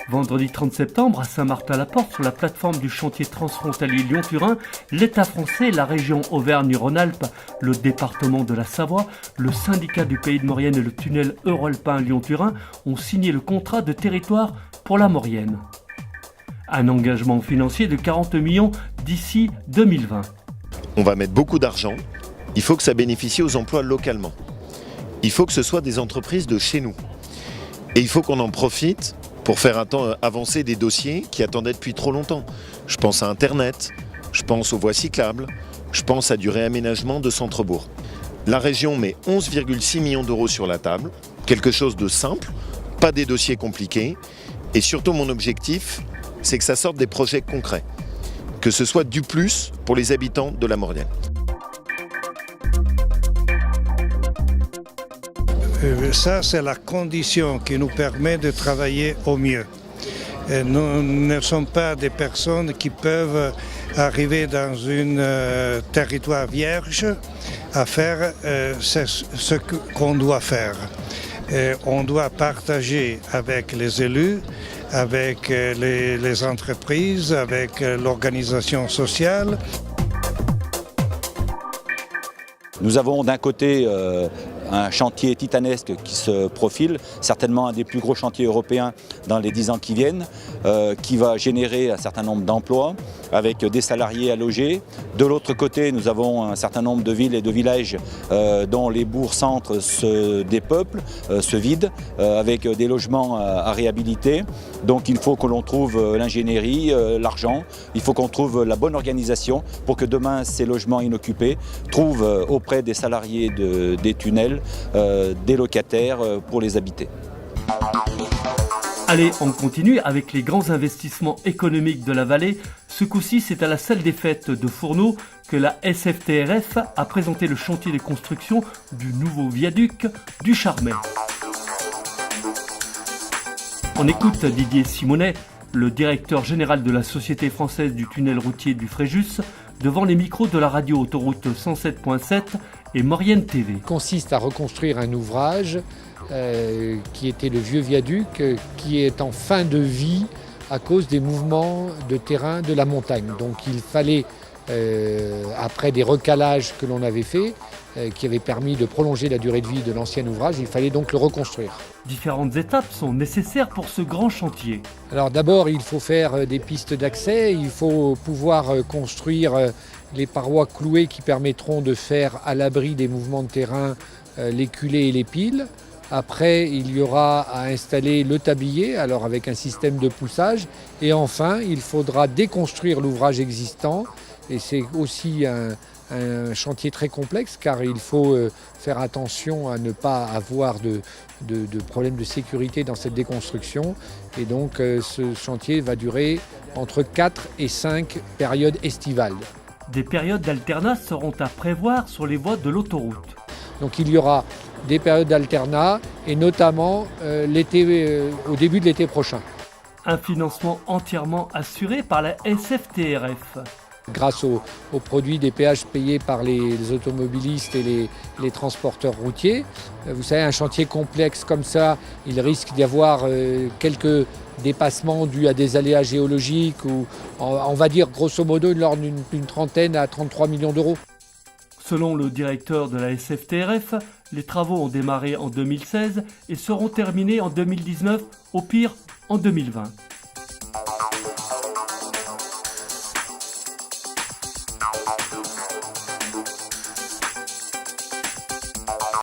Vendredi 30 septembre, à Saint-Martin-la-Porte, sur la plateforme du chantier transfrontalier Lyon-Turin, l'État français, la région Auvergne-Rhône-Alpes, le département de la Savoie, le syndicat du Pays de Maurienne et le tunnel euralpin Lyon-Turin ont signé le contrat de territoire pour la Maurienne. Un engagement financier de 40 millions d'ici 2020. On va mettre beaucoup d'argent. Il faut que ça bénéficie aux emplois localement. Il faut que ce soit des entreprises de chez nous. Et il faut qu'on en profite pour faire avancer des dossiers qui attendaient depuis trop longtemps. Je pense à Internet, je pense aux voies cyclables, je pense à du réaménagement de centre-bourg. La région met 11,6 millions d'euros sur la table, quelque chose de simple, pas des dossiers compliqués, et surtout mon objectif, c'est que ça sorte des projets concrets, que ce soit du plus pour les habitants de la Maurienne. Ça, c'est la condition qui nous permet de travailler au mieux. Et nous ne sommes pas des personnes qui peuvent arriver dans un territoire vierge à faire ce qu'on doit faire. Et on doit partager avec les élus, avec les entreprises, avec l'organisation sociale. Nous avons d'un côté un chantier titanesque qui se profile, certainement un des plus gros chantiers européens dans les 10 ans qui viennent, qui va générer un certain nombre d'emplois avec des salariés à loger. De l'autre côté, nous avons un certain nombre de villes et de villages dont les bourgs-centres se dépeuplent, se vident, avec des logements à réhabiliter. Donc il faut que l'on trouve l'ingénierie, l'argent, il faut qu'on trouve la bonne organisation pour que demain ces logements inoccupés trouvent auprès des salariés des tunnels des locataires pour les habiter. Allez, on continue avec les grands investissements économiques de la vallée. Ce coup-ci, c'est à la salle des fêtes de Fourneau que la SFTRF a présenté le chantier de construction du nouveau viaduc du Charmet. On écoute Didier Simonet, le directeur général de la Société française du tunnel routier du Fréjus, devant les micros de la radio Autoroute 107.7 et Maurienne TV. Consiste à reconstruire un ouvrage qui était le vieux viaduc, qui est en fin de vie à cause des mouvements de terrain de la montagne. Donc il fallait, après des recalages que l'on avait faits, qui avaient permis de prolonger la durée de vie de l'ancien ouvrage, il fallait donc le reconstruire. Différentes étapes sont nécessaires pour ce grand chantier. Alors d'abord, il faut faire des pistes d'accès, il faut pouvoir construire les parois clouées qui permettront de faire à l'abri des mouvements de terrain les culées et les piles. Après, il y aura à installer le tablier, alors avec un système de poussage. Et enfin, il faudra déconstruire l'ouvrage existant. Et c'est aussi un chantier très complexe car il faut faire attention à ne pas avoir de problèmes de sécurité dans cette déconstruction. Et donc ce chantier va durer entre 4 et 5 périodes estivales. Des périodes d'alternat seront à prévoir sur les voies de l'autoroute. Donc il y aura des périodes d'alternat et notamment au début de l'été prochain. Un financement entièrement assuré par la SFTRF. Grâce aux produits des péages payés par les automobilistes et les transporteurs routiers. Vous savez, un chantier complexe comme ça, il risque d'y avoir quelques dépassements dus à des aléas géologiques ou on va dire grosso modo l'ordre d'une trentaine à 33 millions d'euros. Selon le directeur de la SFTRF, les travaux ont démarré en 2016 et seront terminés en 2019, au pire en 2020.